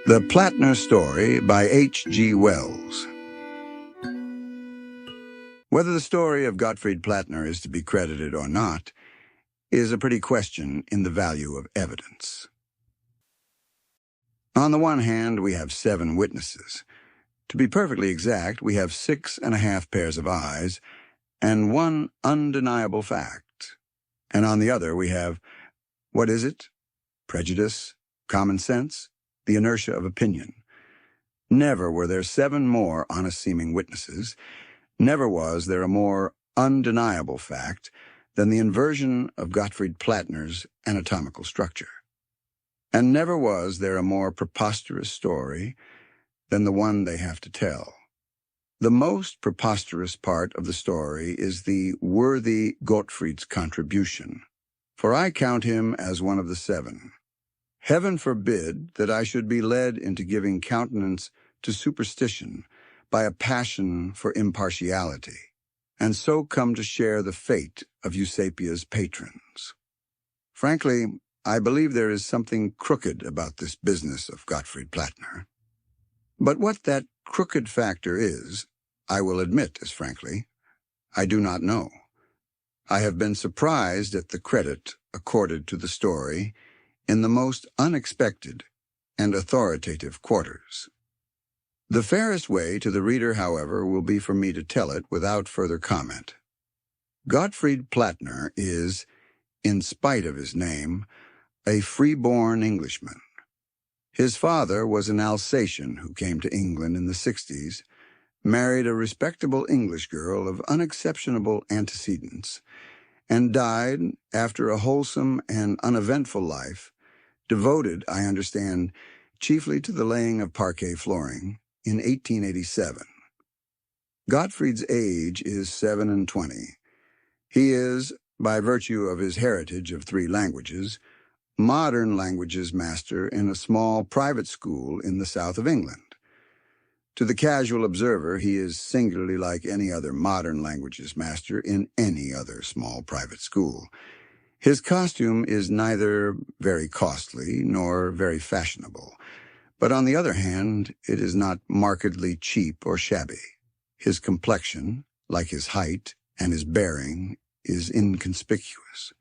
The Plattner Story by H.G. Wells. Whether the story of Gottfried Plattner is to be credited or not is a pretty question in the value of evidence. On the one hand, we have 7 witnesses. To be perfectly exact, we have 6.5 pairs of eyes and 1 undeniable fact. And on the other, we have, what is it? Prejudice? Common sense? The inertia of opinion. Never were there 7 more honest-seeming witnesses. Never was there a more undeniable fact than the inversion of Gottfried Plattner's anatomical structure. And never was there a more preposterous story than the one they have to tell. The most preposterous part of the story is the worthy Gottfried's contribution, for I count him as one of the 7. Heaven forbid that I should be led into giving countenance to superstition by a passion for impartiality, and so come to share the fate of Eusapia's patrons. Frankly, I believe there is something crooked about this business of Gottfried Plattner. But what that crooked factor is, I will admit as frankly, I do not know. I have been surprised at the credit accorded to the story in the most unexpected and authoritative quarters. The fairest way to the reader, however, will be for me to tell it without further comment. Gottfried Plattner is, in spite of his name, a free-born Englishman. His father was an Alsatian who came to England in the 60s, married a respectable English girl of unexceptionable antecedents, and died after a wholesome and uneventful life, devoted, I understand, chiefly to the laying of parquet flooring, in 1887. Gottfried's age is 27. He is, by virtue of his heritage of 3 languages, modern languages master in a small private school in the south of England. To the casual observer, he is singularly like any other modern languages master in any other small private school. His costume is neither very costly nor very fashionable, but on the other hand, it is not markedly cheap or shabby. His complexion, like his height and his bearing, is inconspicuous.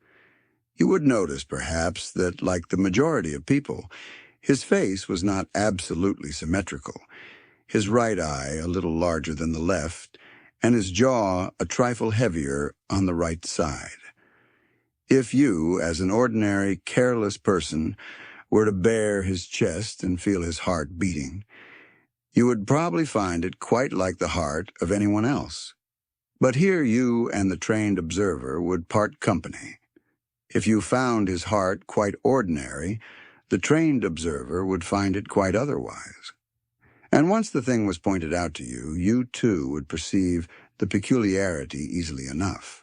You would notice, perhaps, that, like the majority of people, his face was not absolutely symmetrical, his right eye a little larger than the left, and his jaw a trifle heavier on the right side. If you, as an ordinary, careless person, were to bare his chest and feel his heart beating, you would probably find it quite like the heart of anyone else. But here you and the trained observer would part company. If you found his heart quite ordinary, the trained observer would find it quite otherwise. And once the thing was pointed out to you, you too would perceive the peculiarity easily enough.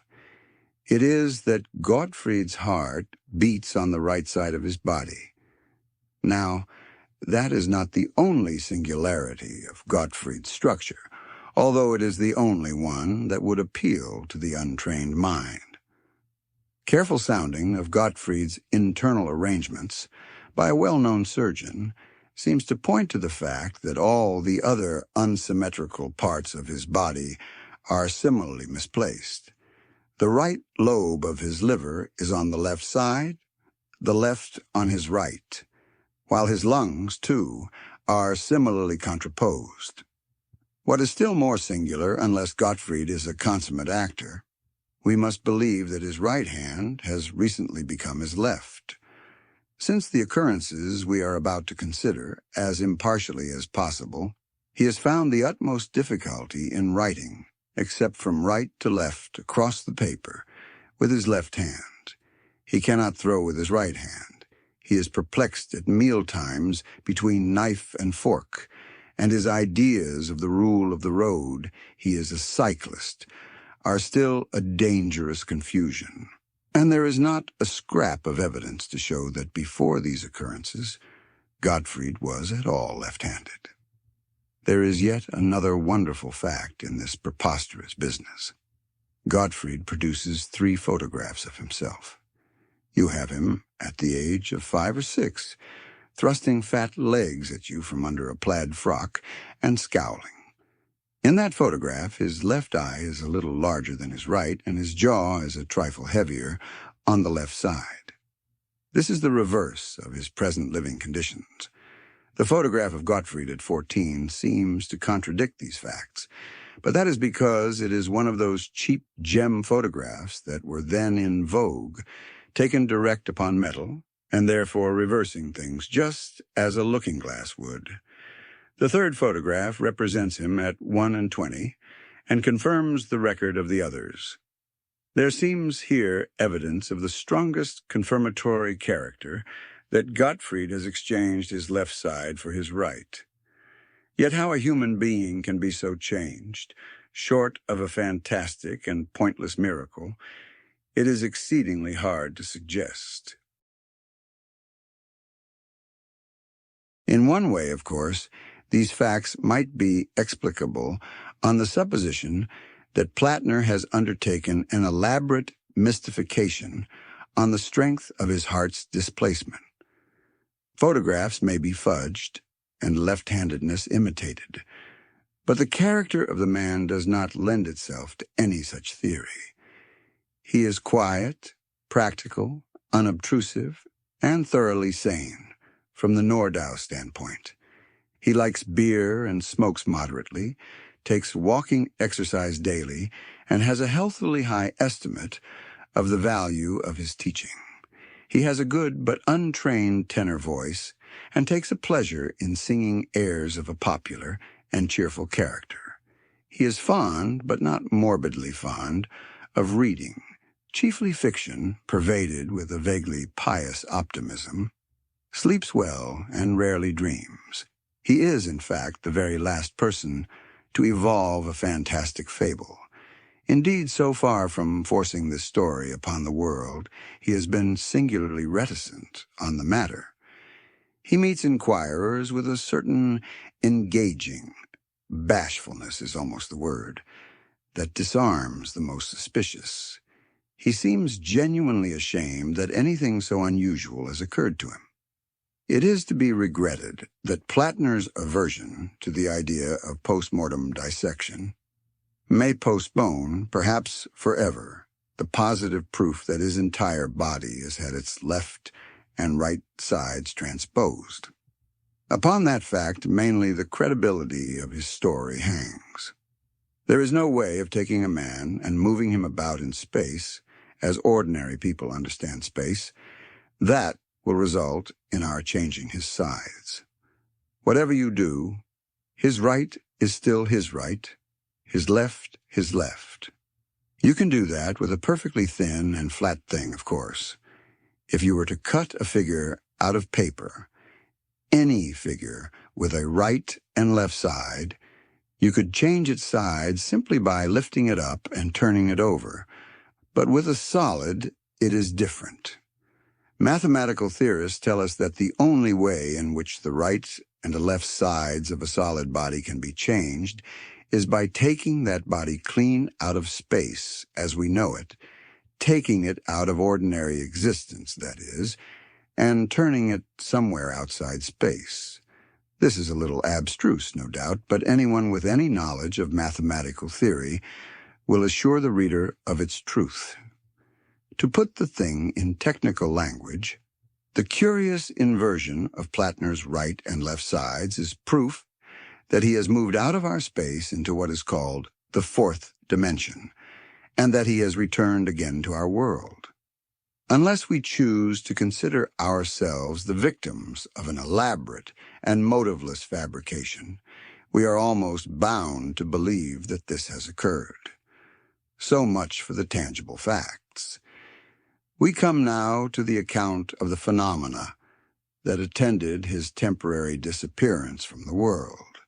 It is that Gottfried's heart beats on the right side of his body. Now, that is not the only singularity of Gottfried's structure, although it is the only one that would appeal to the untrained mind. Careful sounding of Gottfried's internal arrangements by a well-known surgeon seems to point to the fact that all the other unsymmetrical parts of his body are similarly misplaced. The right lobe of his liver is on the left side, the left on his right, while his lungs, too, are similarly contraposed. What is still more singular, unless Gottfried is a consummate actor, we must believe that his right hand has recently become his left. Since the occurrences we are about to consider, as impartially as possible, he has found the utmost difficulty in writing, except from right to left across the paper, with his left hand. He cannot throw with his right hand. He is perplexed at meal-times between knife and fork, and his ideas of the rule of the road, he is a cyclist, are still a dangerous confusion. And there is not a scrap of evidence to show that before these occurrences, Gottfried was at all left-handed. There is yet another wonderful fact in this preposterous business. Gottfried produces 3 photographs of himself. You have him, at the age of 5 or 6, thrusting fat legs at you from under a plaid frock and scowling. In that photograph, his left eye is a little larger than his right, and his jaw is a trifle heavier on the left side. This is the reverse of his present living conditions. The photograph of Gottfried at 14 seems to contradict these facts, but that is because it is one of those cheap gem photographs that were then in vogue, taken direct upon metal, and therefore reversing things just as a looking-glass would. The third photograph represents him at 1 and 20 and confirms the record of the others. There seems here evidence of the strongest confirmatory character that Gottfried has exchanged his left side for his right. Yet how a human being can be so changed, short of a fantastic and pointless miracle, it is exceedingly hard to suggest. In one way, of course, these facts might be explicable on the supposition that Plattner has undertaken an elaborate mystification on the strength of his heart's displacement. Photographs may be fudged and left-handedness imitated, but the character of the man does not lend itself to any such theory. He is quiet, practical, unobtrusive, and thoroughly sane from the Nordau standpoint. He likes beer and smokes moderately, takes walking exercise daily, and has a healthily high estimate of the value of his teaching. He has a good but untrained tenor voice and takes a pleasure in singing airs of a popular and cheerful character. He is fond, but not morbidly fond, of reading, chiefly fiction pervaded with a vaguely pious optimism, sleeps well and rarely dreams. He is, in fact, the very last person to evolve a fantastic fable. Indeed, so far from forcing this story upon the world, he has been singularly reticent on the matter. He meets inquirers with a certain engaging, bashfulness is almost the word, that disarms the most suspicious. He seems genuinely ashamed that anything so unusual has occurred to him. It is to be regretted that Plattner's aversion to the idea of post-mortem dissection may postpone, perhaps forever, the positive proof that his entire body has had its left and right sides transposed. Upon that fact, mainly the credibility of his story hangs. There is no way of taking a man and moving him about in space, as ordinary people understand space, that will result in our changing his sides. Whatever you do, his right is still his right, his left his left. You can do that with a perfectly thin and flat thing, of course. If you were to cut a figure out of paper, any figure with a right and left side, you could change its sides simply by lifting it up and turning it over. But with a solid, it is different. Mathematical theorists tell us that the only way in which the right and the left sides of a solid body can be changed is by taking that body clean out of space as we know it, taking it out of ordinary existence, that is, and turning it somewhere outside space. This is a little abstruse, no doubt, but anyone with any knowledge of mathematical theory will assure the reader of its truth. To put the thing in technical language, the curious inversion of Plattner's right and left sides is proof that he has moved out of our space into what is called the fourth dimension, and that he has returned again to our world. Unless we choose to consider ourselves the victims of an elaborate and motiveless fabrication, we are almost bound to believe that this has occurred. So much for the tangible facts. We come now to the account of the phenomena that attended his temporary disappearance from the world.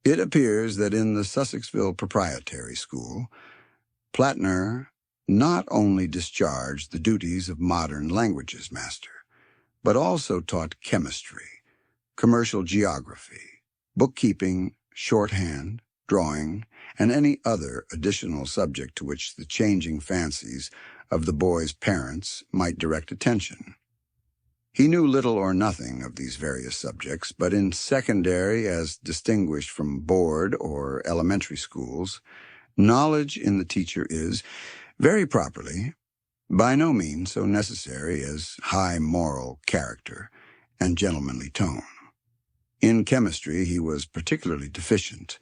It appears that in the Sussexville Proprietary School, Plattner not only discharged the duties of modern languages master, but also taught chemistry, commercial geography, bookkeeping, shorthand, drawing, and any other additional subject to which the changing fancies of the boy's parents might direct attention. He knew little or nothing of these various subjects, but in secondary, as distinguished from board or elementary schools, knowledge in the teacher is, very properly, by no means so necessary as high moral character and gentlemanly tone. In chemistry, he was particularly deficient,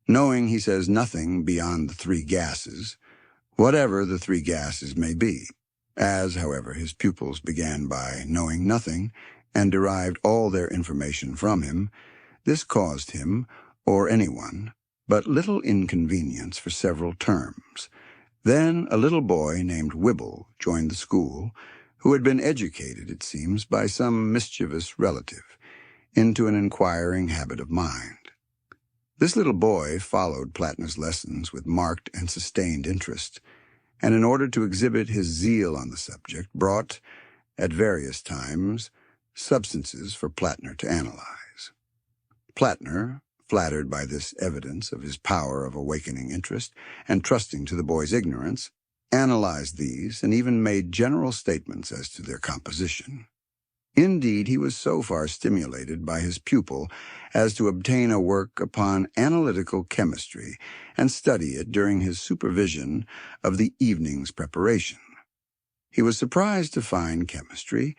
knowing, he says, nothing beyond the three gases, whatever the three gases may be. As, however, his pupils began by knowing nothing and derived all their information from him, this caused him, or anyone, but little inconvenience for several terms. Then a little boy named Wibble joined the school, who had been educated, it seems, by some mischievous relative, into an inquiring habit of mind. This little boy followed Plattner's lessons with marked and sustained interest, and in order to exhibit his zeal on the subject, brought, at various times, substances for Plattner to analyze. Plattner, flattered by this evidence of his power of awakening interest, and trusting to the boy's ignorance, analyzed these and even made general statements as to their composition. Indeed, he was so far stimulated by his pupil as to obtain a work upon analytical chemistry and study it during his supervision of the evening's preparation. He was surprised to find chemistry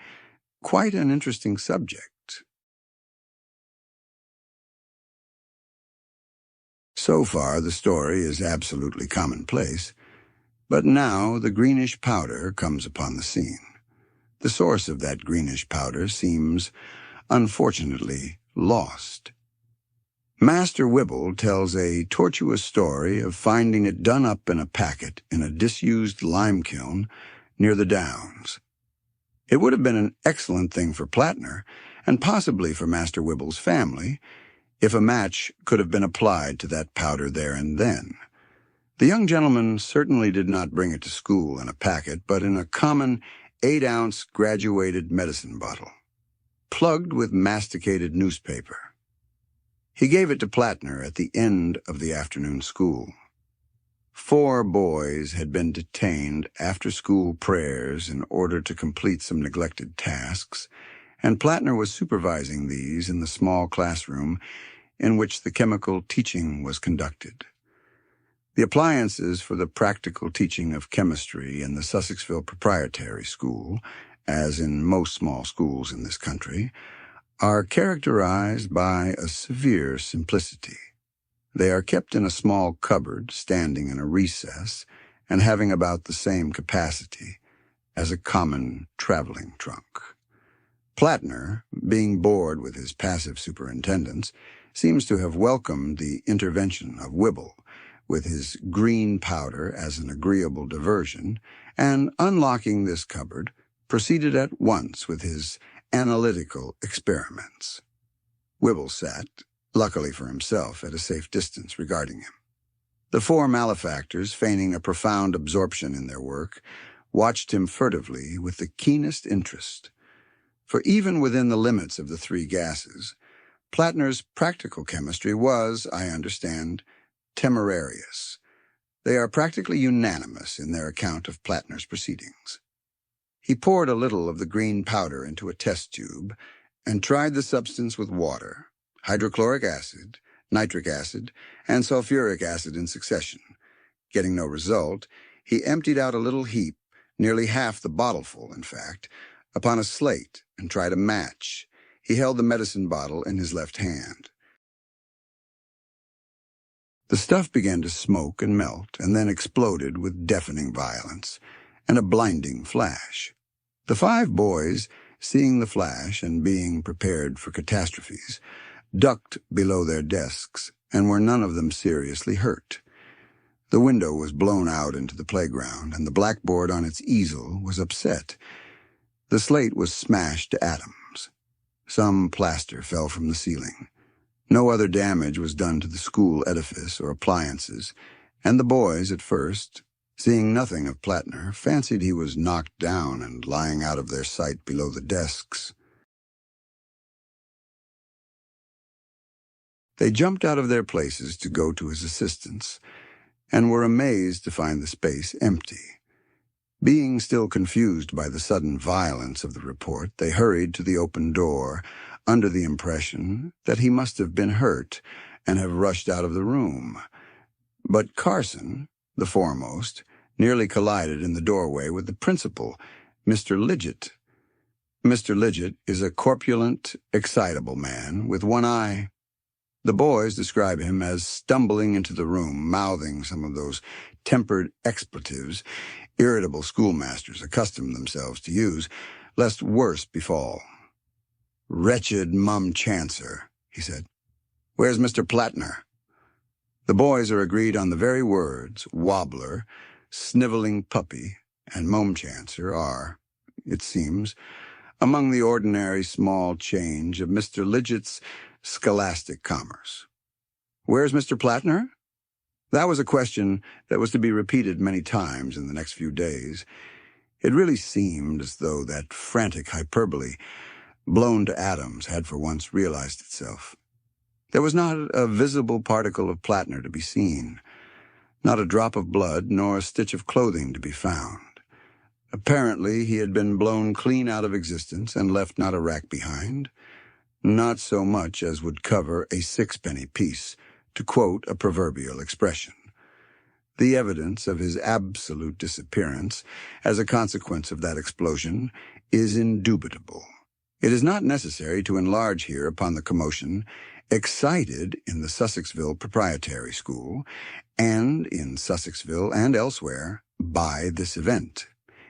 quite an interesting subject. So far, the story is absolutely commonplace, but now the greenish powder comes upon the scene. The source of that greenish powder seems, unfortunately, lost. Master Wibble tells a tortuous story of finding it done up in a packet in a disused lime kiln near the Downs. It would have been an excellent thing for Plattner, and possibly for Master Wibble's family, if a match could have been applied to that powder there and then. The young gentleman certainly did not bring it to school in a packet, but in a common 8-ounce graduated medicine bottle, plugged with masticated newspaper. He gave it to Plattner at the end of the afternoon school. 4 boys had been detained after school prayers in order to complete some neglected tasks, and Plattner was supervising these in the small classroom in which the chemical teaching was conducted. The appliances for the practical teaching of chemistry in the Sussexville Proprietary School, as in most small schools in this country, are characterized by a severe simplicity. They are kept in a small cupboard standing in a recess and having about the same capacity as a common traveling trunk. Plattner, being bored with his passive superintendence, seems to have welcomed the intervention of Wibble, with his green powder as an agreeable diversion, and, unlocking this cupboard, proceeded at once with his analytical experiments. Wibble sat, luckily for himself, at a safe distance regarding him. The 4 malefactors, feigning a profound absorption in their work, watched him furtively with the keenest interest. For even within the limits of the 3 gases, Plattner's practical chemistry was, I understand, temerarious. They are practically unanimous in their account of Plattner's proceedings. He poured a little of the green powder into a test tube and tried the substance with water, hydrochloric acid, nitric acid, and sulfuric acid in succession. Getting no result, he emptied out a little heap, nearly half the bottleful, in fact, upon a slate and tried a match. He held the medicine bottle in his left hand. The stuff began to smoke and melt, and then exploded with deafening violence and a blinding flash. The 5 boys, seeing the flash and being prepared for catastrophes, ducked below their desks and were none of them seriously hurt. The window was blown out into the playground, and the blackboard on its easel was upset. The slate was smashed to atoms. Some plaster fell from the ceiling. No other damage was done to the school edifice or appliances, and the boys, at first, seeing nothing of Plattner, fancied he was knocked down and lying out of their sight below the desks. They jumped out of their places to go to his assistance, and were amazed to find the space empty. Being still confused by the sudden violence of the report, they hurried to the open door, under the impression that he must have been hurt and have rushed out of the room. But Carson, the foremost, nearly collided in the doorway with the principal, Mr. Lidgett. Mr. Lidgett is a corpulent, excitable man with one eye. The boys describe him as stumbling into the room, mouthing some of those tempered expletives irritable schoolmasters accustom themselves to use, lest worse befall. "Wretched mum-chancer," he said. "Where's Mr. Plattner?" The boys are agreed on the very words. Wobbler, sniveling puppy, and mum-chancer are, it seems, among the ordinary small change of Mr. Lidgett's scholastic commerce. "Where's Mr. Plattner?" That was a question that was to be repeated many times in the next few days. It really seemed as though that frantic hyperbole, blown to atoms, had for once realized itself. There was not a visible particle of Plattner to be seen, not a drop of blood nor a stitch of clothing to be found. Apparently he had been blown clean out of existence and left not a rack behind, not so much as would cover a sixpenny piece, to quote a proverbial expression. The evidence of his absolute disappearance as a consequence of that explosion is indubitable. It is not necessary to enlarge here upon the commotion excited in the Sussexville Proprietary School and in Sussexville and elsewhere by this event.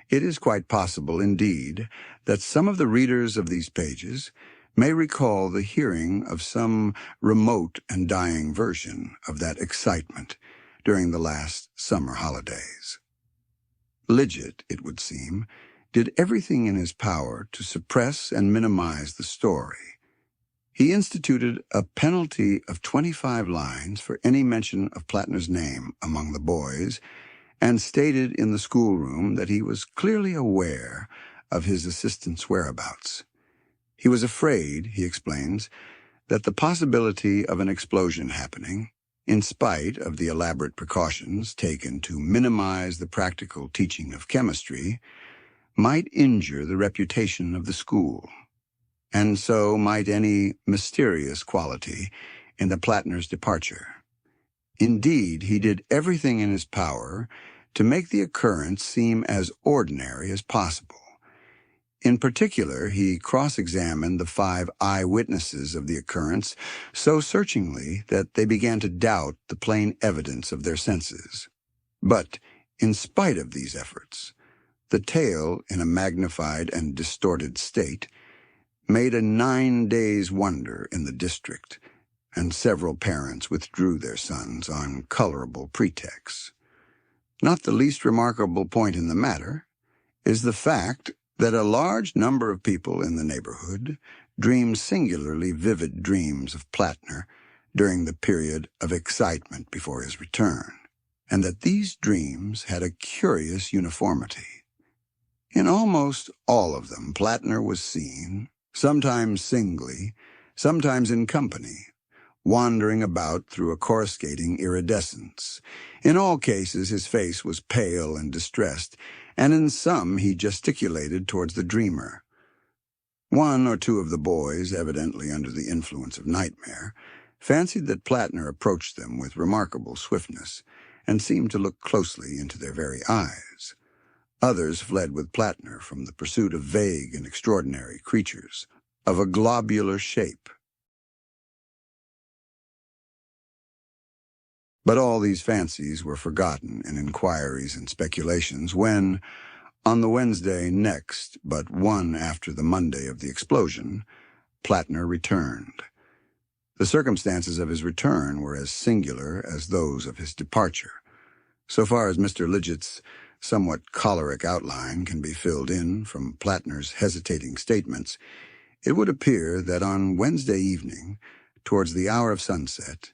It is quite possible, indeed, that some of the readers of these pages may recall the hearing of some remote and dying version of that excitement during the last summer holidays. Lidgett, it would seem, did everything in his power to suppress and minimize the story. He instituted a penalty of 25 lines for any mention of Plattner's name among the boys, and stated in the schoolroom that he was clearly aware of his assistant's whereabouts. He was afraid, he explains, that the possibility of an explosion happening, in spite of the elaborate precautions taken to minimize the practical teaching of chemistry, might injure the reputation of the school, and so might any mysterious quality in the Plattner's departure. Indeed, he did everything in his power to make the occurrence seem as ordinary as possible. In particular, he cross-examined the 5 eyewitnesses of the occurrence so searchingly that they began to doubt the plain evidence of their senses. But, in spite of these efforts, the tale, in a magnified and distorted state, made a 9 days' wonder in the district, and several parents withdrew their sons on colorable pretexts. Not the least remarkable point in the matter is the fact that a large number of people in the neighborhood dreamed singularly vivid dreams of Plattner during the period of excitement before his return, and that these dreams had a curious uniformity. In almost all of them, Plattner was seen, sometimes singly, sometimes in company, wandering about through a coruscating iridescence. In all cases, his face was pale and distressed, and in some he gesticulated towards the dreamer. 1 or 2 of the boys, evidently under the influence of nightmare, fancied that Plattner approached them with remarkable swiftness, and seemed to look closely into their very eyes. Others fled with Plattner from the pursuit of vague and extraordinary creatures, of a globular shape. But all these fancies were forgotten in inquiries and speculations when, on the Wednesday next, but one after the Monday of the explosion, Plattner returned. The circumstances of his return were as singular as those of his departure. So far as Mr. Lidgett's somewhat choleric outline can be filled in from Plattner's hesitating statements, it would appear that on Wednesday evening, towards the hour of sunset,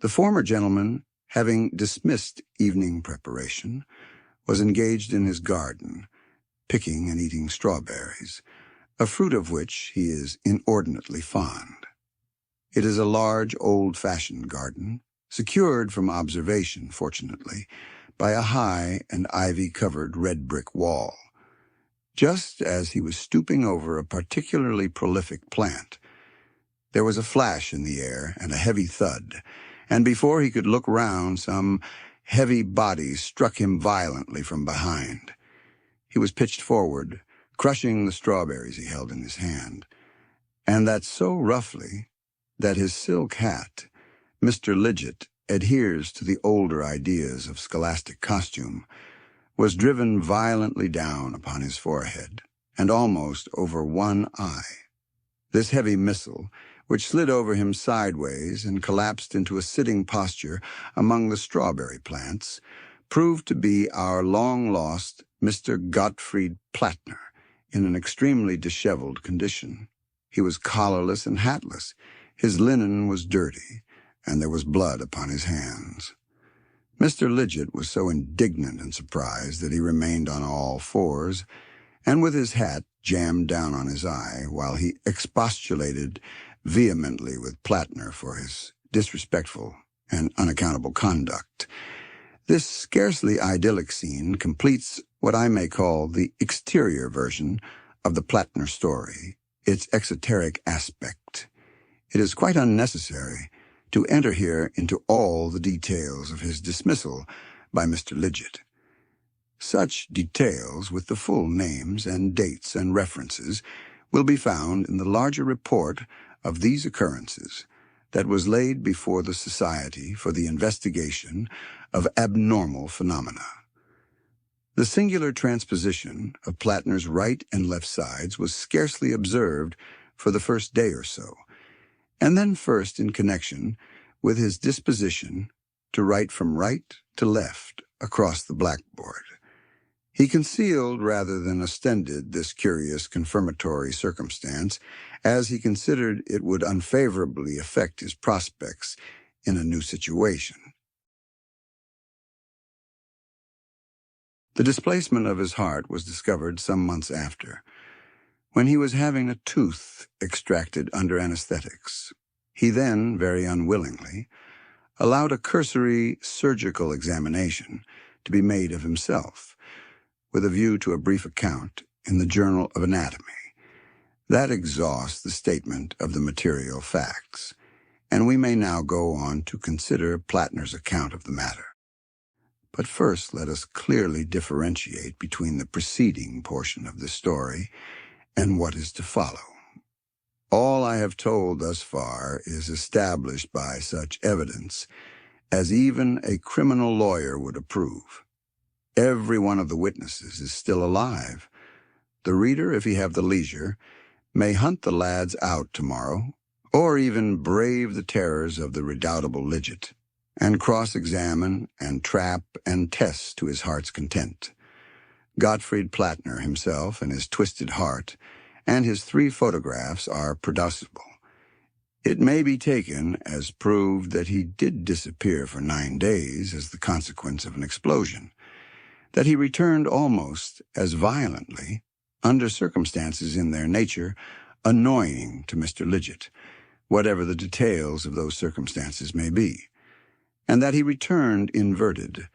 the former gentleman, having dismissed evening preparation, was engaged in his garden, picking and eating strawberries, a fruit of which he is inordinately fond. It is a large, old-fashioned garden, secured from observation, fortunately, by a high and ivy-covered red brick wall. Just as he was stooping over a particularly prolific plant, there was a flash in the air and a heavy thud, and before he could look round, some heavy body struck him violently from behind. He was pitched forward, crushing the strawberries he held in his hand, and that so roughly that his silk hat, Mr. Lidgett, adheres to the older ideas of scholastic costume, was driven violently down upon his forehead and almost over one eye. This heavy missile, which slid over him sideways and collapsed into a sitting posture among the strawberry plants, proved to be our long-lost Mr. Gottfried Plattner in an extremely disheveled condition. He was collarless and hatless, his linen was dirty, and there was blood upon his hands. Mr. Lidgett was so indignant and surprised that he remained on all fours, and with his hat jammed down on his eye, while he expostulated vehemently with Plattner for his disrespectful and unaccountable conduct. This scarcely idyllic scene completes what I may call the exterior version of the Plattner story, its exoteric aspect. It is quite unnecessary to enter here into all the details of his dismissal by Mr. Lidgett. Such details, with the full names and dates and references, will be found in the larger report of these occurrences that was laid before the Society for the Investigation of Abnormal Phenomena. The singular transposition of Plattner's right and left sides was scarcely observed for the first day or so, and then first in connection with his disposition to write from right to left across the blackboard. He concealed rather than ostended this curious confirmatory circumstance, as he considered it would unfavorably affect his prospects in a new situation. The displacement of his heart was discovered some months after, when he was having a tooth extracted under anesthetics. He then, very unwillingly, allowed a cursory surgical examination to be made of himself, with a view to a brief account in the Journal of Anatomy. That exhausts the statement of the material facts, and we may now go on to consider Plattner's account of the matter. But first let us clearly differentiate between the preceding portion of the story and what is to follow. All I have told thus far is established by such evidence as even a criminal lawyer would approve. Every one of the witnesses is still alive. The reader, if he have the leisure, may hunt the lads out tomorrow, or even brave the terrors of the redoubtable Lidgett, and cross-examine and trap and test to his heart's content. Gottfried Plattner himself and his twisted heart and his 3 photographs are producible. It may be taken as proved that he did disappear for 9 days as the consequence of an explosion, that he returned almost as violently, under circumstances in their nature annoying to Mr. Lidgett, whatever the details of those circumstances may be, and that he returned inverted,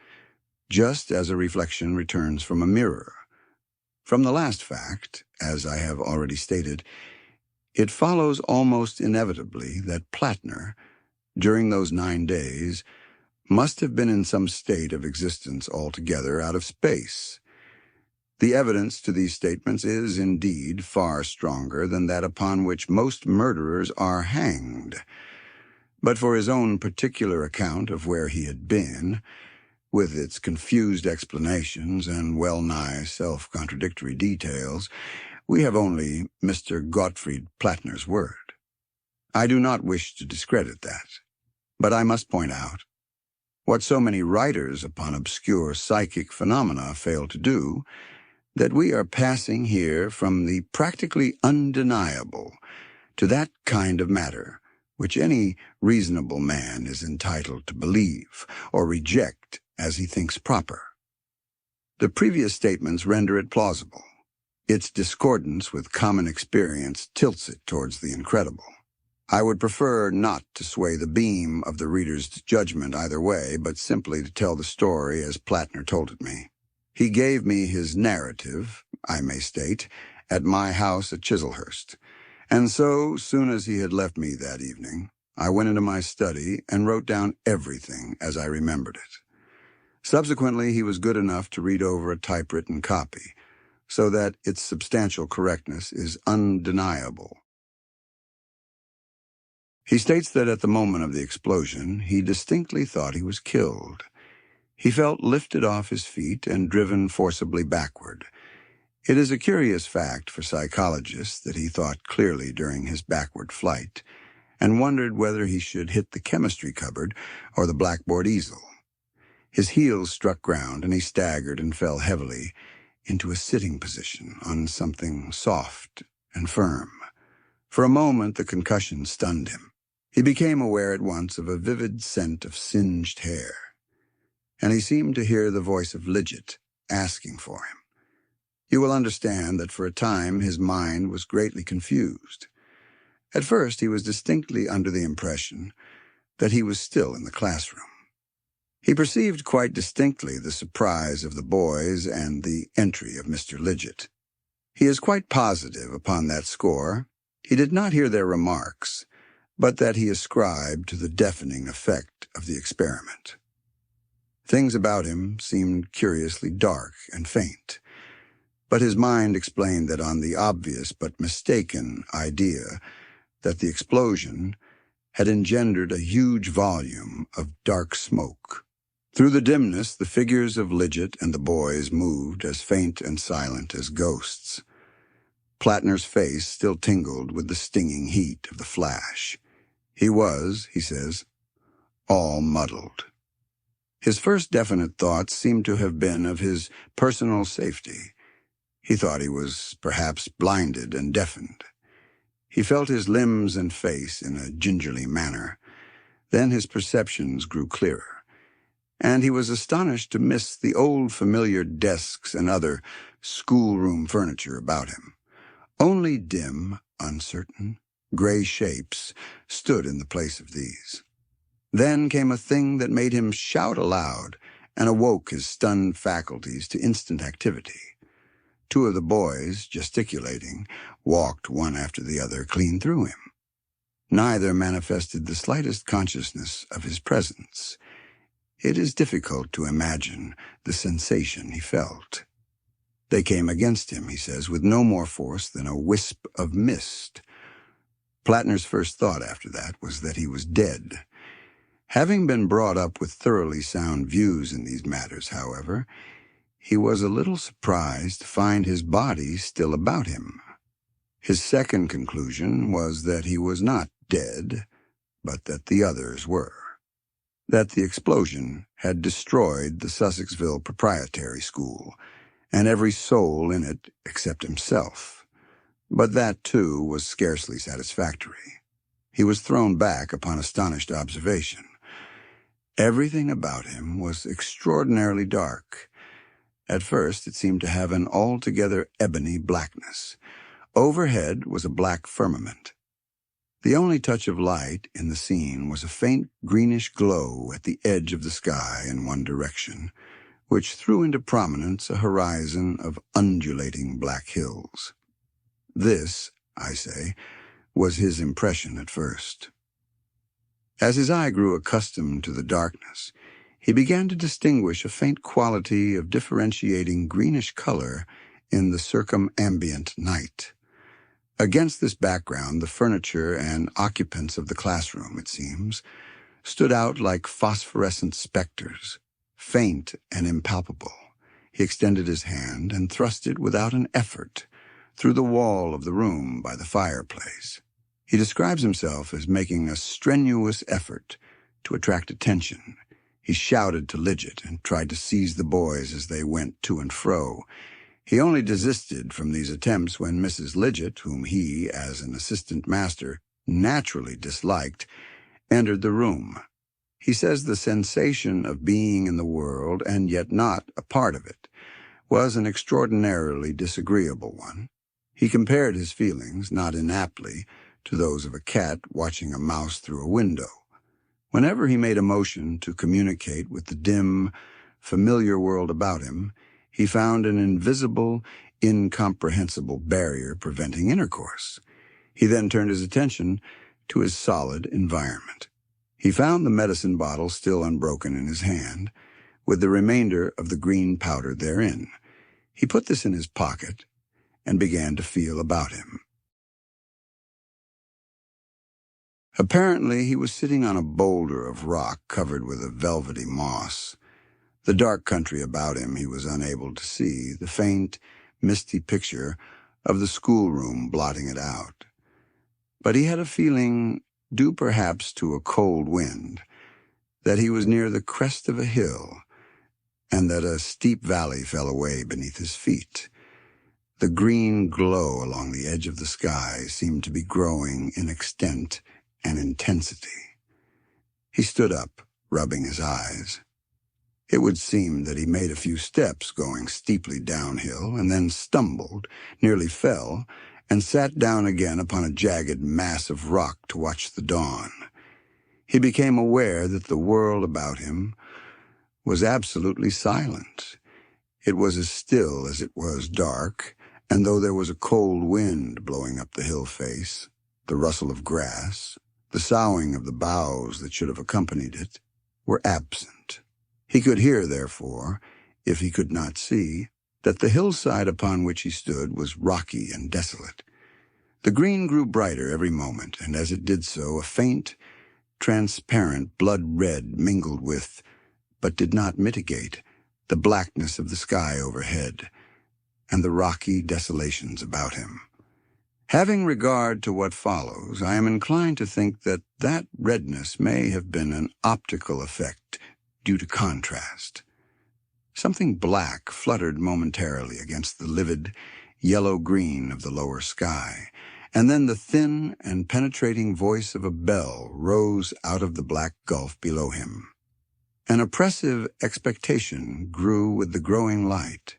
just as a reflection returns from a mirror. From the last fact, as I have already stated, it follows almost inevitably that Plattner, during those 9 days, must have been in some state of existence altogether out of space. The evidence to these statements is, indeed, far stronger than that upon which most murderers are hanged. But for his own particular account of where he had been, with its confused explanations and well-nigh self-contradictory details, we have only Mr. Gottfried Plattner's word. I do not wish to discredit that, but I must point out what so many writers upon obscure psychic phenomena fail to do, that we are passing here from the practically undeniable to that kind of matter which any reasonable man is entitled to believe or reject as he thinks proper. The previous statements render it plausible. Its discordance with common experience tilts it towards the incredible. I would prefer not to sway the beam of the reader's judgment either way, but simply to tell the story as Plattner told it me. He gave me his narrative, I may state, at my house at Chislehurst, and so soon as he had left me that evening, I went into my study and wrote down everything as I remembered it. Subsequently, he was good enough to read over a typewritten copy, so that its substantial correctness is undeniable. He states that at the moment of the explosion, he distinctly thought he was killed. He felt lifted off his feet and driven forcibly backward. It is a curious fact for psychologists that he thought clearly during his backward flight, and wondered whether he should hit the chemistry cupboard or the blackboard easel. His heels struck ground, and he staggered and fell heavily into a sitting position on something soft and firm. For a moment, the concussion stunned him. He became aware at once of a vivid scent of singed hair, and he seemed to hear the voice of Lidget asking for him. You will understand that for a time his mind was greatly confused. At first he was distinctly under the impression that he was still in the classroom. He perceived quite distinctly the surprise of the boys and the entry of Mr. Lidget. He is quite positive upon that score. He did not hear their remarks, but that he ascribed to the deafening effect of the experiment. Things about him seemed curiously dark and faint, but his mind explained that on the obvious but mistaken idea that the explosion had engendered a huge volume of dark smoke. Through the dimness, the figures of Lidget and the boys moved as faint and silent as ghosts. Plattner's face still tingled with the stinging heat of the flash. He was, he says, all muddled. His first definite thoughts seemed to have been of his personal safety. He thought he was perhaps blinded and deafened. He felt his limbs and face in a gingerly manner. Then his perceptions grew clearer, and he was astonished to miss the old familiar desks and other schoolroom furniture about him. Only dim, uncertain, gray shapes stood in the place of these. Then came a thing that made him shout aloud and awoke his stunned faculties to instant activity. Two of the boys, gesticulating, walked one after the other clean through him. Neither manifested the slightest consciousness of his presence. It is difficult to imagine the sensation he felt. They came against him, he says, with no more force than a wisp of mist. Plattner's first thought after that was that he was dead. Having been brought up with thoroughly sound views in these matters, however, he was a little surprised to find his body still about him. His second conclusion was that he was not dead, but that the others were. That the explosion had destroyed the Sussexville Proprietary School, and every soul in it except himself. But that, too, was scarcely satisfactory. He was thrown back upon astonished observation. Everything about him was extraordinarily dark. At first it seemed to have an altogether ebony blackness. Overhead was a black firmament. The only touch of light in the scene was a faint greenish glow at the edge of the sky in one direction, which threw into prominence a horizon of undulating black hills. This, I say, was his impression at first. As his eye grew accustomed to the darkness, he began to distinguish a faint quality of differentiating greenish color in the circumambient night. Against this background, the furniture and occupants of the classroom, it seems, stood out like phosphorescent specters, faint and impalpable. He extended his hand and thrust it without an effort through the wall of the room by the fireplace. He describes himself as making a strenuous effort to attract attention. He shouted to Lidget and tried to seize the boys as they went to and fro. He only desisted from these attempts when Mrs. Lidget, whom he, as an assistant master, naturally disliked, entered the room. He says the sensation of being in the world and yet not a part of it was an extraordinarily disagreeable one. He compared his feelings, not inaptly, to those of a cat watching a mouse through a window. Whenever he made a motion to communicate with the dim, familiar world about him, he found an invisible, incomprehensible barrier preventing intercourse. He then turned his attention to his solid environment. He found the medicine bottle still unbroken in his hand, with the remainder of the green powder therein. He put this in his pocket and began to feel about him. Apparently, he was sitting on a boulder of rock covered with a velvety moss. The dark country about him he was unable to see, the faint, misty picture of the schoolroom blotting it out. But he had a feeling, due perhaps to a cold wind, that he was near the crest of a hill, and that a steep valley fell away beneath his feet. The green glow along the edge of the sky seemed to be growing in extent and intensity. He stood up, rubbing his eyes. It would seem that he made a few steps going steeply downhill and then stumbled, nearly fell, and sat down again upon a jagged mass of rock to watch the dawn. He became aware that the world about him was absolutely silent. It was as still as it was dark, and though there was a cold wind blowing up the hill face, the rustle of grass, the soughing of the boughs that should have accompanied it, were absent. He could hear, therefore, if he could not see, that the hillside upon which he stood was rocky and desolate. The green grew brighter every moment, and as it did so, a faint, transparent blood red mingled with, but did not mitigate, the blackness of the sky overhead and the rocky desolations about him. Having regard to what follows, I am inclined to think that that redness may have been an optical effect due to contrast. Something black fluttered momentarily against the livid yellow-green of the lower sky, and then the thin and penetrating voice of a bell rose out of the black gulf below him. An oppressive expectation grew with the growing light.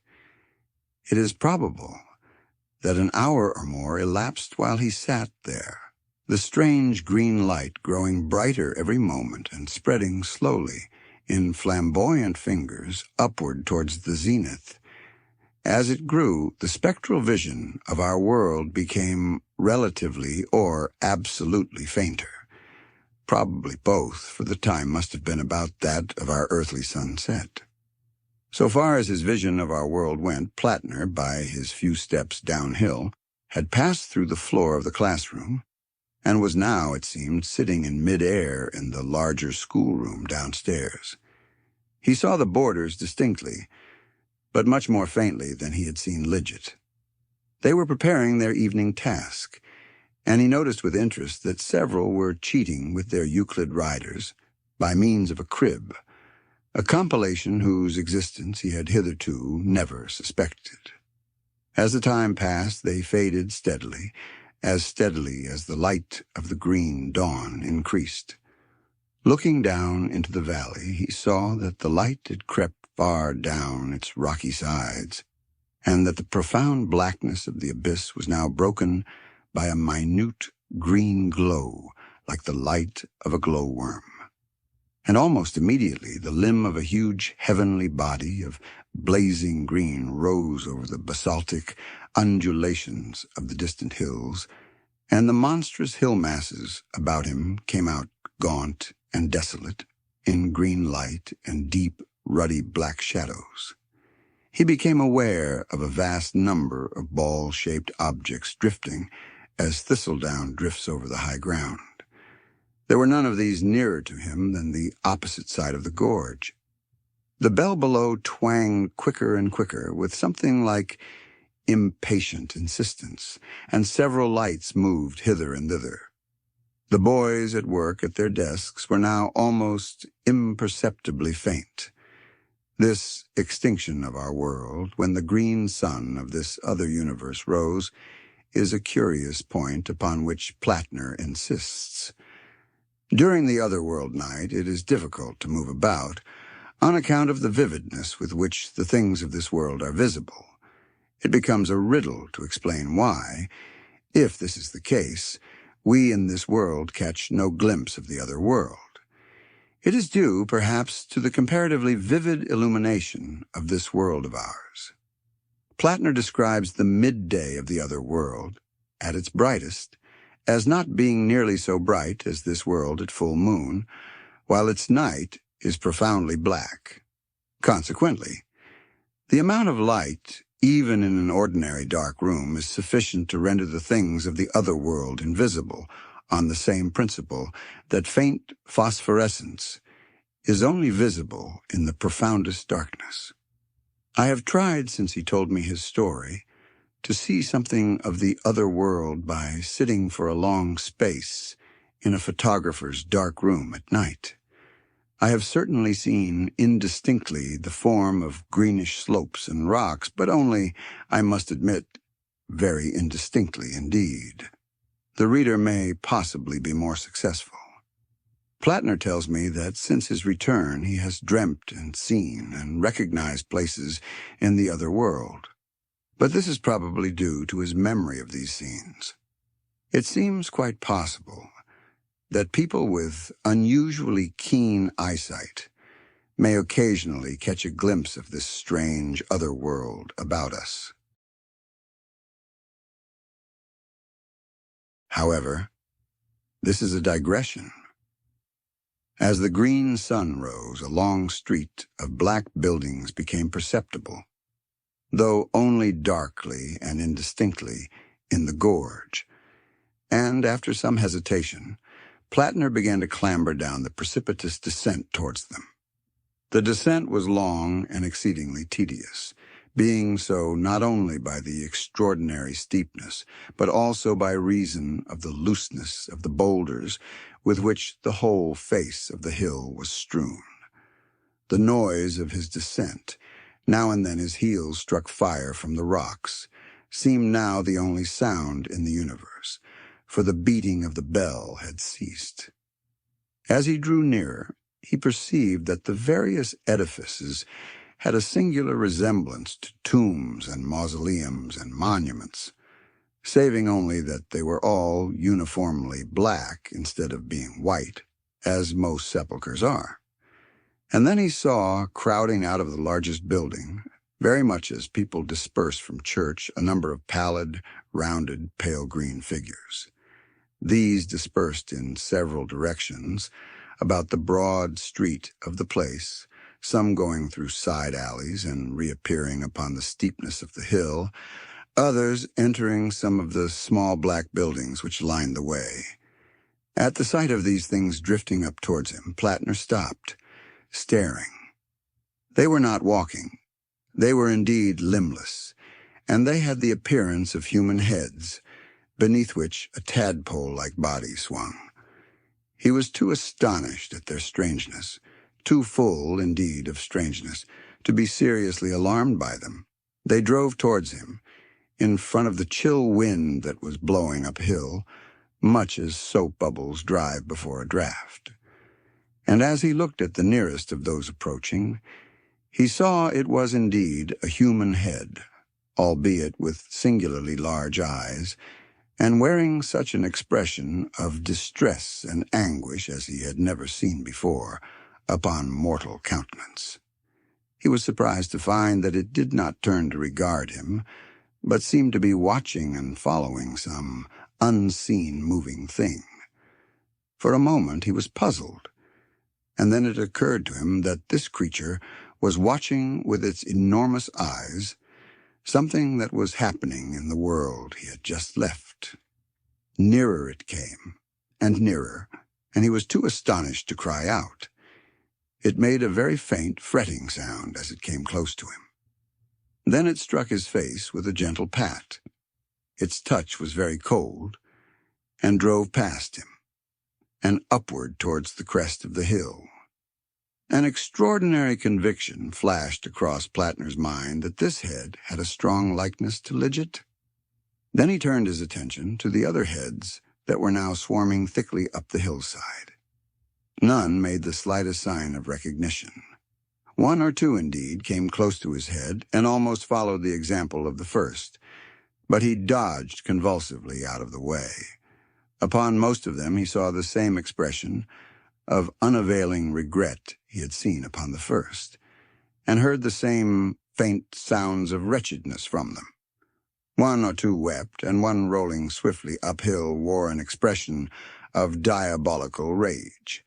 It is probable that an hour or more elapsed while he sat there, the strange green light growing brighter every moment and spreading slowly, in flamboyant fingers, upward towards the zenith. As it grew, the spectral vision of our world became relatively or absolutely fainter. Probably both, for the time must have been about that of our earthly sunset. So far as his vision of our world went, Plattner, by his few steps downhill, had passed through the floor of the classroom, and was now, it seemed, sitting in mid-air in the larger schoolroom downstairs. He saw the boarders distinctly, but much more faintly than he had seen Lidget. They were preparing their evening task, and he noticed with interest that several were cheating with their Euclid riders by means of a crib, a compilation whose existence he had hitherto never suspected. As the time passed, they faded steadily as the light of the green dawn increased. Looking down into the valley, he saw that the light had crept far down its rocky sides, and that the profound blackness of the abyss was now broken by a minute green glow like the light of a glowworm. And almost immediately the limb of a huge heavenly body of blazing green rose over the basaltic undulations of the distant hills, and the monstrous hill masses about him came out gaunt and desolate, in green light and deep, ruddy black shadows. He became aware of a vast number of ball-shaped objects drifting as thistledown drifts over the high ground. There were none of these nearer to him than the opposite side of the gorge. The bell below twanged quicker and quicker, with something like impatient insistence, and several lights moved hither and thither. The boys at work at their desks were now almost imperceptibly faint. This extinction of our world, when the green sun of this other universe rose, is a curious point upon which Plattner insists. During the otherworld night, it is difficult to move about, on account of the vividness with which the things of this world are visible. It becomes a riddle to explain why, if this is the case, We in this world catch no glimpse of the other world. It is due, perhaps, to the comparatively vivid illumination of this world of ours. Plattner describes the midday of the other world, at its brightest, as not being nearly so bright as this world at full moon, while its night is profoundly black. Consequently, the amount of light, even in an ordinary dark room, is sufficient to render the things of the other world invisible, on the same principle that faint phosphorescence is only visible in the profoundest darkness. I have tried, since he told me his story, to see something of the other world by sitting for a long space in a photographer's dark room at night. I have certainly seen indistinctly the form of greenish slopes and rocks, but only, I must admit, very indistinctly indeed. The reader may possibly be more successful. Plattner tells me that since his return he has dreamt and seen and recognized places in the other world. But this is probably due to his memory of these scenes. It seems quite possible that people with unusually keen eyesight may occasionally catch a glimpse of this strange other world about us. However, this is a digression. As the green sun rose, a long street of black buildings became perceptible, though only darkly and indistinctly in the gorge, and after some hesitation, Plattner began to clamber down the precipitous descent towards them. The descent was long and exceedingly tedious, being so not only by the extraordinary steepness, but also by reason of the looseness of the boulders with which the whole face of the hill was strewn. The noise of his descent, now and then his heels struck fire from the rocks, seemed now the only sound in the universe, for the beating of the bell had ceased. As he drew nearer, he perceived that the various edifices had a singular resemblance to tombs and mausoleums and monuments, saving only that they were all uniformly black instead of being white, as most sepulchres are. And then he saw, crowding out of the largest building, very much as people disperse from church, a number of pallid, rounded, pale green figures. These dispersed in several directions about the broad street of the place, some going through side alleys and reappearing upon the steepness of the hill, others entering some of the small black buildings which lined the way. At the sight of these things drifting up towards him, Plattner stopped, staring. They were not walking. They were indeed limbless, and they had the appearance of human heads, beneath which a tadpole-like body swung. He was too astonished at their strangeness, too full, indeed, of strangeness, to be seriously alarmed by them. They drove towards him, in front of the chill wind that was blowing uphill, much as soap bubbles drive before a draught. And as he looked at the nearest of those approaching, he saw it was indeed a human head, albeit with singularly large eyes, and wearing such an expression of distress and anguish as he had never seen before upon mortal countenance. He was surprised to find that it did not turn to regard him, but seemed to be watching and following some unseen moving thing. For a moment he was puzzled, and then it occurred to him that this creature was watching with its enormous eyes something that was happening in the world he had just left. Nearer it came, and nearer, and he was too astonished to cry out. It made a very faint fretting sound as it came close to him. Then it struck his face with a gentle pat. Its touch was very cold, and drove past him, and upward towards the crest of the hill. An extraordinary conviction flashed across Plattner's mind that this head had a strong likeness to Lidget. Then he turned his attention to the other heads that were now swarming thickly up the hillside. None made the slightest sign of recognition. One or two, indeed, came close to his head and almost followed the example of the first, but he dodged convulsively out of the way, Upon most of them he saw the same expression of unavailing regret he had seen upon the first, and heard the same faint sounds of wretchedness from them. One or two wept, and one rolling swiftly uphill wore an expression of diabolical rage.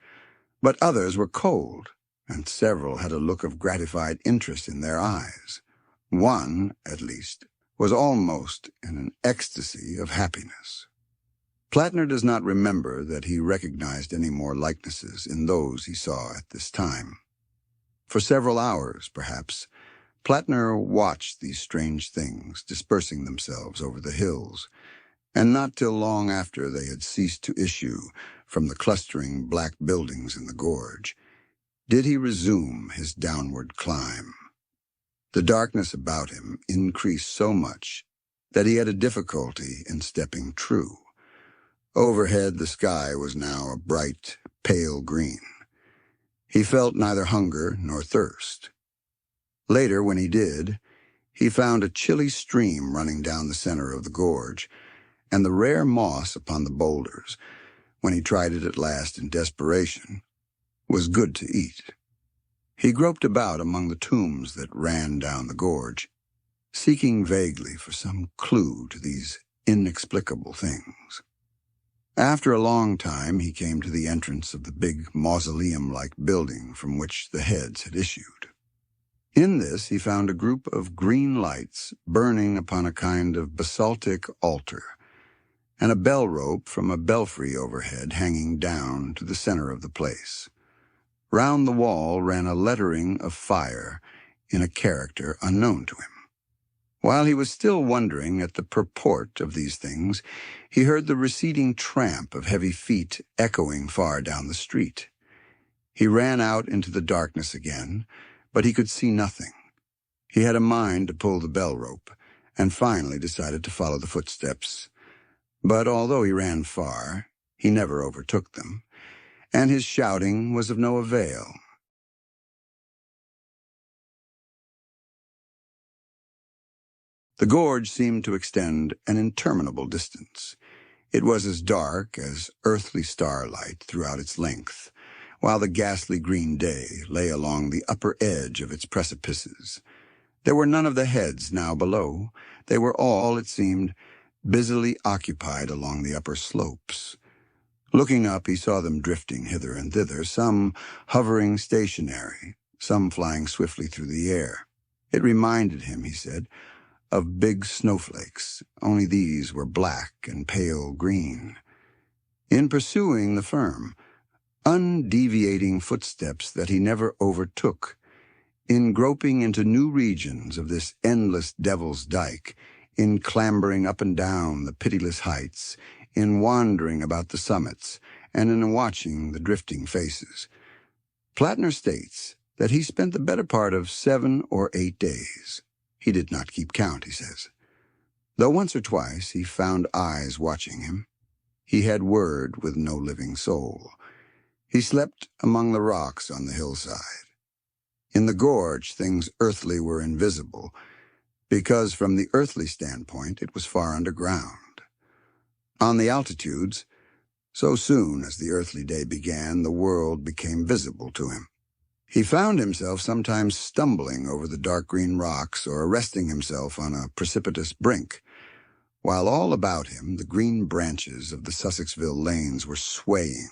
But others were cold, and several had a look of gratified interest in their eyes. One, at least, was almost in an ecstasy of happiness. Plattner does not remember that he recognized any more likenesses in those he saw at this time. For several hours, perhaps, Plattner watched these strange things dispersing themselves over the hills, and not till long after they had ceased to issue from the clustering black buildings in the gorge did he resume his downward climb. The darkness about him increased so much that he had a difficulty in stepping true. Overhead the sky was now a bright, pale green. He felt neither hunger nor thirst. Later, when he did, he found a chilly stream running down the center of the gorge, and the rare moss upon the boulders, when he tried it at last in desperation, was good to eat. He groped about among the tombs that ran down the gorge, seeking vaguely for some clue to these inexplicable things. After a long time, he came to the entrance of the big mausoleum-like building from which the heads had issued. In this he found a group of green lights burning upon a kind of basaltic altar, and a bell rope from a belfry overhead hanging down to the center of the place. Round the wall ran a lettering of fire in a character unknown to him. While he was still wondering at the purport of these things, he heard the receding tramp of heavy feet echoing far down the street. He ran out into the darkness again, but he could see nothing. He had a mind to pull the bell rope, and finally decided to follow the footsteps. But although he ran far, he never overtook them, and his shouting was of no avail. The gorge seemed to extend an interminable distance. It was as dark as earthly starlight throughout its length, while the ghastly green day lay along the upper edge of its precipices. There were none of the heads now below. They were all, it seemed, busily occupied along the upper slopes. Looking up, he saw them drifting hither and thither, some hovering stationary, some flying swiftly through the air. It reminded him, he said, of big snowflakes, only these were black and pale green. In pursuing the firm, undeviating footsteps that he never overtook, in groping into new regions of this endless devil's dyke, in clambering up and down the pitiless heights, in wandering about the summits, and in watching the drifting faces. Plattner states that he spent the better part of 7 or 8 days. He did not keep count, he says. Though once or twice he found eyes watching him, he had word with no living soul. He slept among the rocks on the hillside. In the gorge, things earthly were invisible, because from the earthly standpoint it was far underground. On the altitudes, so soon as the earthly day began, the world became visible to him. He found himself sometimes stumbling over the dark green rocks or arresting himself on a precipitous brink, while all about him the green branches of the Sussexville lanes were swaying.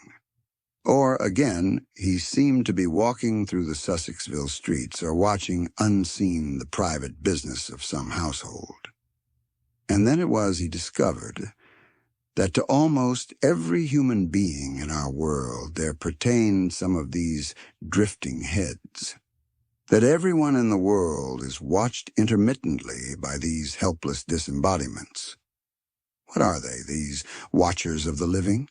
Or, again, he seemed to be walking through the Sussexville streets or watching unseen the private business of some household. And then it was he discovered that to almost every human being in our world there pertained some of these drifting heads, that everyone in the world is watched intermittently by these helpless disembodiments. What are they, these watchers of the living?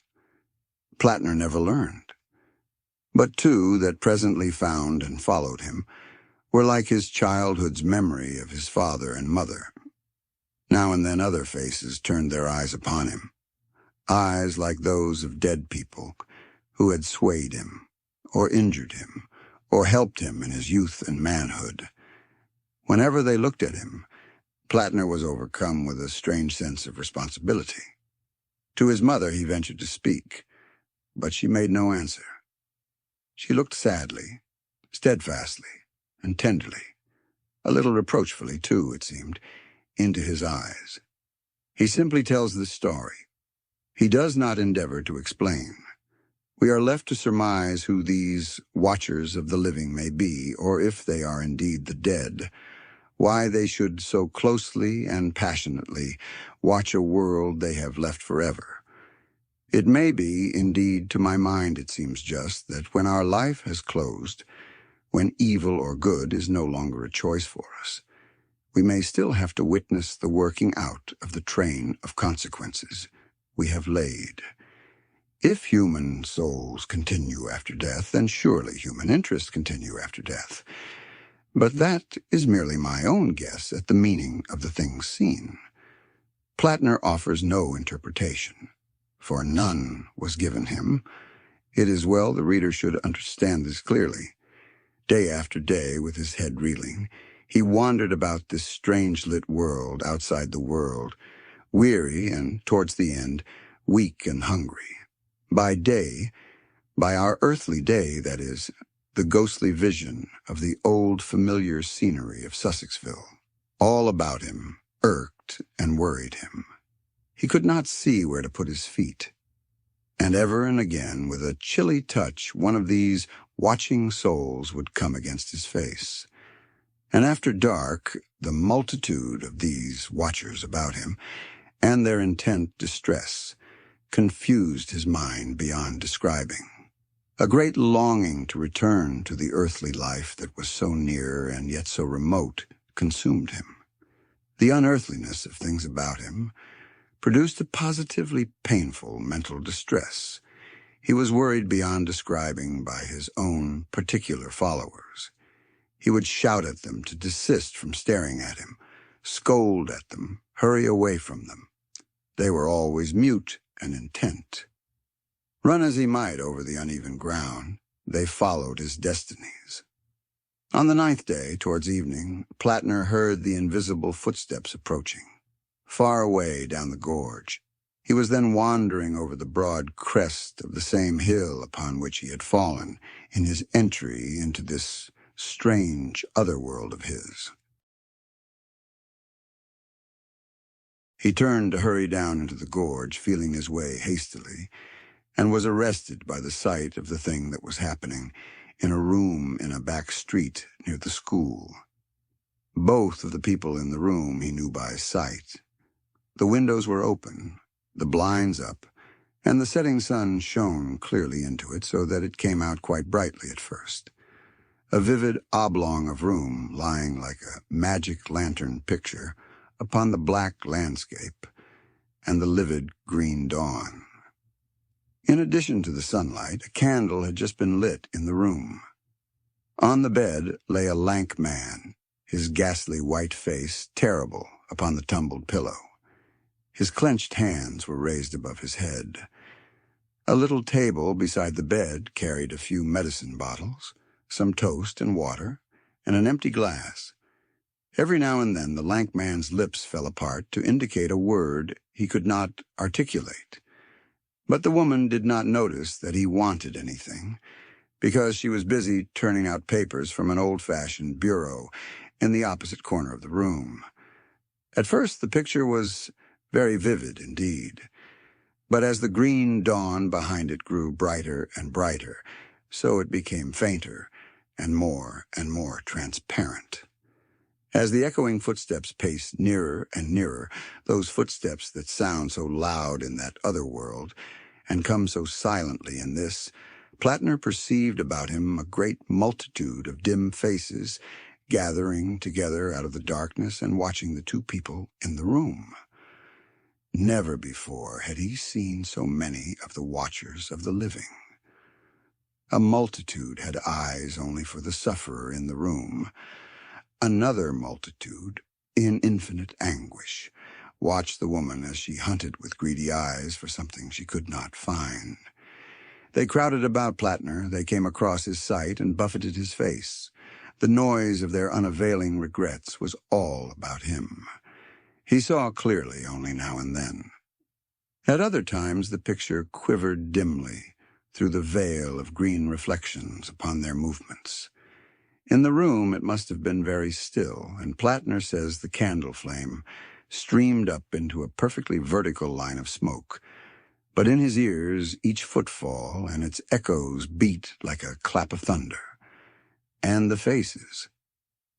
Plattner never learned. But two that presently found and followed him were like his childhood's memory of his father and mother. Now and then other faces turned their eyes upon him, eyes like those of dead people who had swayed him, or injured him, or helped him in his youth and manhood. Whenever they looked at him, Plattner was overcome with a strange sense of responsibility. To his mother he ventured to speak, but she made no answer. She looked sadly, steadfastly, and tenderly, a little reproachfully too, it seemed, into his eyes. He simply tells this story. He does not endeavor to explain. We are left to surmise who these watchers of the living may be, or if they are indeed the dead, why they should so closely and passionately watch a world they have left forever. It may be, indeed, to my mind it seems just, that when our life has closed, when evil or good is no longer a choice for us, we may still have to witness the working out of the train of consequences we have laid. If human souls continue after death, then surely human interests continue after death. But that is merely my own guess at the meaning of the things seen. Plattner offers no interpretation, for none was given him. It is well the reader should understand this clearly. Day after day, with his head reeling, he wandered about this strange-lit world outside the world, weary and, towards the end, weak and hungry. By day, by our earthly day, that is, the ghostly vision of the old familiar scenery of Sussexville, all about him, irked and worried him. He could not see where to put his feet. And ever and again, with a chilly touch, one of these watching souls would come against his face. And after dark, the multitude of these watchers about him, and their intent distress, confused his mind beyond describing. A great longing to return to the earthly life that was so near and yet so remote consumed him. The unearthliness of things about him produced a positively painful mental distress. He was worried beyond describing by his own particular followers. He would shout at them to desist from staring at him, scold at them, hurry away from them. They were always mute and intent. Run as he might over the uneven ground, they followed his destinies. On the 9th day, towards evening, Plattner heard the invisible footsteps approaching, far away down the gorge. He was then wandering over the broad crest of the same hill upon which he had fallen in his entry into this strange other world of his. He turned to hurry down into the gorge, feeling his way hastily, and was arrested by the sight of the thing that was happening in a room in a back street near the school. Both of the people in the room he knew by sight. The windows were open, the blinds up, and the setting sun shone clearly into it so that it came out quite brightly at first. A vivid oblong of room lying like a magic lantern picture upon the black landscape and the livid green dawn. In addition to the sunlight, a candle had just been lit in the room. On the bed lay a lank man, his ghastly white face terrible upon the tumbled pillow. His clenched hands were raised above his head. A little table beside the bed carried a few medicine bottles, some toast and water, and an empty glass. Every now and then the lank man's lips fell apart to indicate a word he could not articulate. But the woman did not notice that he wanted anything, because she was busy turning out papers from an old-fashioned bureau in the opposite corner of the room. At first the picture was very vivid indeed, but as the green dawn behind it grew brighter and brighter, so it became fainter and more transparent. As the echoing footsteps paced nearer and nearer, those footsteps that sound so loud in that other world and come so silently in this, Plattner perceived about him a great multitude of dim faces gathering together out of the darkness and watching the two people in the room. Never before had he seen so many of the watchers of the living. A multitude had eyes only for the sufferer in the room. Another multitude, in infinite anguish, watched the woman as she hunted with greedy eyes for something she could not find. They crowded about Plattner, they came across his sight and buffeted his face. The noise of their unavailing regrets was all about him. He saw clearly only now and then. At other times the picture quivered dimly through the veil of green reflections upon their movements. In the room it must have been very still, and Plattner says the candle flame streamed up into a perfectly vertical line of smoke, but in his ears each footfall and its echoes beat like a clap of thunder. And the faces.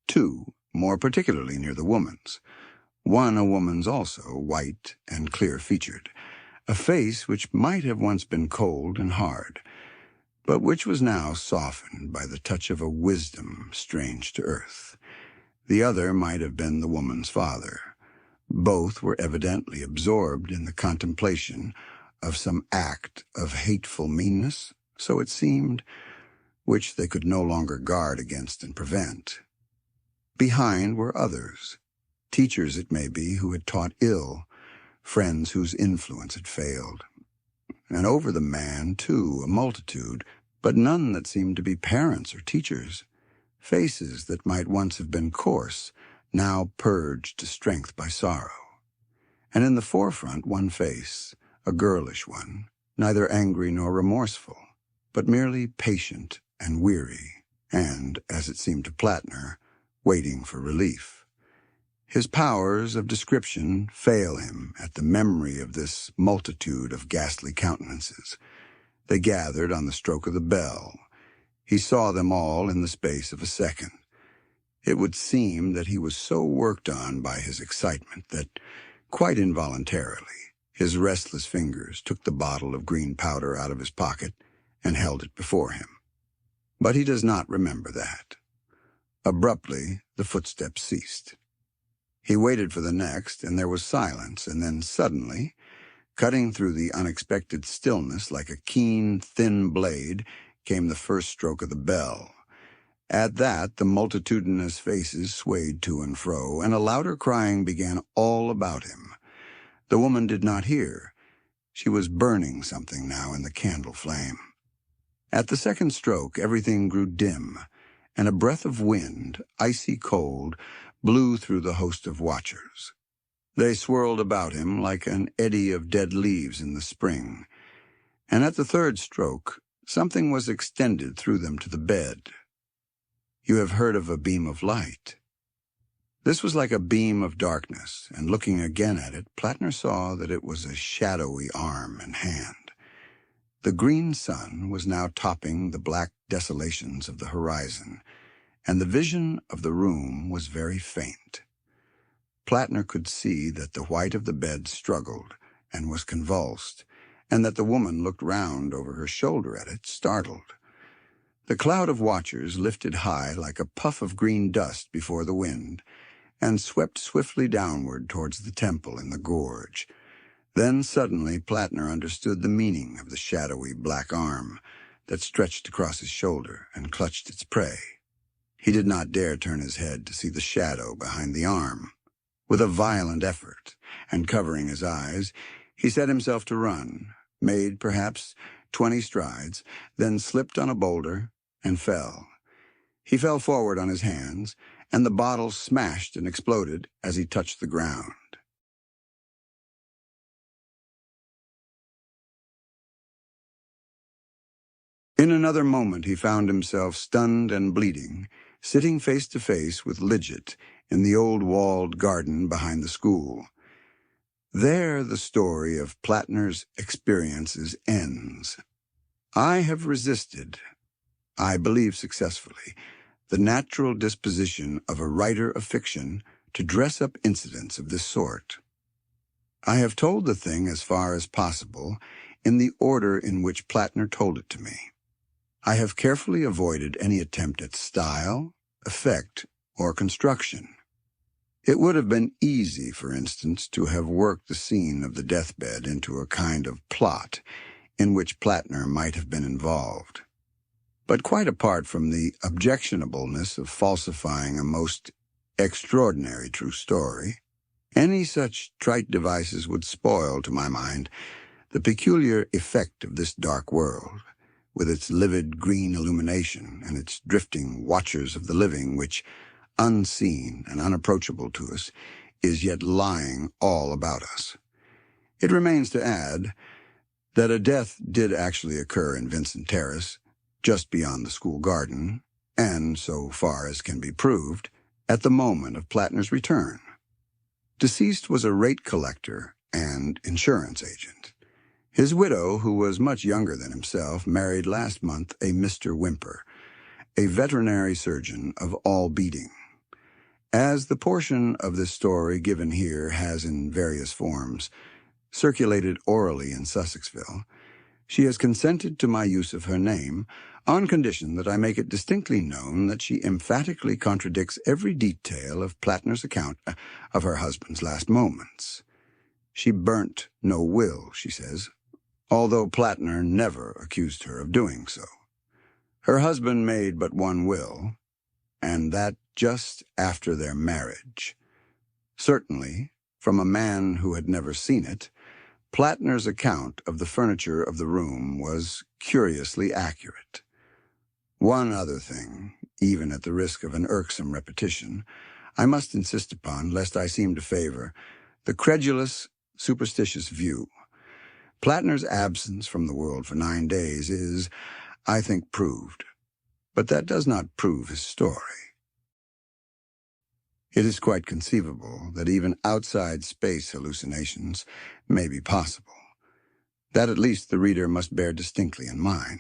Two, more particularly near the woman's. One a woman's also, white and clear-featured. A face which might have once been cold and hard, but which was now softened by the touch of a wisdom strange to earth. The other might have been the woman's father. Both were evidently absorbed in the contemplation of some act of hateful meanness, so it seemed, which they could no longer guard against and prevent. Behind were others, teachers it may be, who had taught ill, friends whose influence had failed. And over the man, too, a multitude, but none that seemed to be parents or teachers. Faces that might once have been coarse, now purged to strength by sorrow. And in the forefront one face, a girlish one, neither angry nor remorseful, but merely patient and weary, and, as it seemed to Plattner, waiting for relief. His powers of description fail him at the memory of this multitude of ghastly countenances. They gathered on the stroke of the bell. He saw them all in the space of a second. It would seem that he was so worked on by his excitement that, quite involuntarily, his restless fingers took the bottle of green powder out of his pocket and held it before him. But he does not remember that. Abruptly, the footsteps ceased. He waited for the next, and there was silence, and then suddenly, cutting through the unexpected stillness like a keen, thin blade, came the first stroke of the bell. At that, the multitudinous faces swayed to and fro, and a louder crying began all about him. The woman did not hear. She was burning something now in the candle flame. At the second stroke, everything grew dim, and a breath of wind, icy cold, blew through the host of watchers. They swirled about him like an eddy of dead leaves in the spring, and at the third stroke, something was extended through them to the bed. You have heard of a beam of light. This was like a beam of darkness, and looking again at it, Plattner saw that it was a shadowy arm and hand. The green sun was now topping the black desolations of the horizon, and the vision of the room was very faint. Plattner could see that the white of the bed struggled and was convulsed, and that the woman looked round over her shoulder at it, startled. The cloud of watchers lifted high like a puff of green dust before the wind, and swept swiftly downward towards the temple in the gorge. Then suddenly Plattner understood the meaning of the shadowy black arm that stretched across his shoulder and clutched its prey. He did not dare turn his head to see the shadow behind the arm. With a violent effort, and covering his eyes, he set himself to run, made perhaps 20 strides, then slipped on a boulder and fell. He fell forward on his hands, and the bottle smashed and exploded as he touched the ground. In another moment he found himself stunned and bleeding, sitting face to face with Lidget in the old walled garden behind the school. There the story of Plattner's experiences ends. I have resisted, I believe successfully, the natural disposition of a writer of fiction to dress up incidents of this sort. I have told the thing as far as possible in the order in which Plattner told it to me. I have carefully avoided any attempt at style, effect, or construction. It would have been easy, for instance, to have worked the scene of the deathbed into a kind of plot in which Plattner might have been involved. But quite apart from the objectionableness of falsifying a most extraordinary true story, any such trite devices would spoil, to my mind, the peculiar effect of this dark world, with its livid green illumination and its drifting watchers of the living which, unseen and unapproachable to us, is yet lying all about us. It remains to add that a death did actually occur in Vincent Terrace, just beyond the school garden, and, so far as can be proved, at the moment of Plattner's return. Deceased was a rate collector and insurance agent. His widow, who was much younger than himself, married last month a Mr. Whymper, a veterinary surgeon of all beating. As the portion of this story given here has in various forms circulated orally in Sussexville, she has consented to my use of her name on condition that I make it distinctly known that she emphatically contradicts every detail of Plattner's account of her husband's last moments. She burnt no will, she says, although Plattner never accused her of doing so. Her husband made but one will, and that just after their marriage. Certainly, from a man who had never seen it, Plattner's account of the furniture of the room was curiously accurate. One other thing, even at the risk of an irksome repetition, I must insist upon, lest I seem to favor the credulous, superstitious view. Plattner's absence from the world for 9 days is, I think, proved, but that does not prove his story. It is quite conceivable that even outside space hallucinations may be possible. That at least the reader must bear distinctly in mind.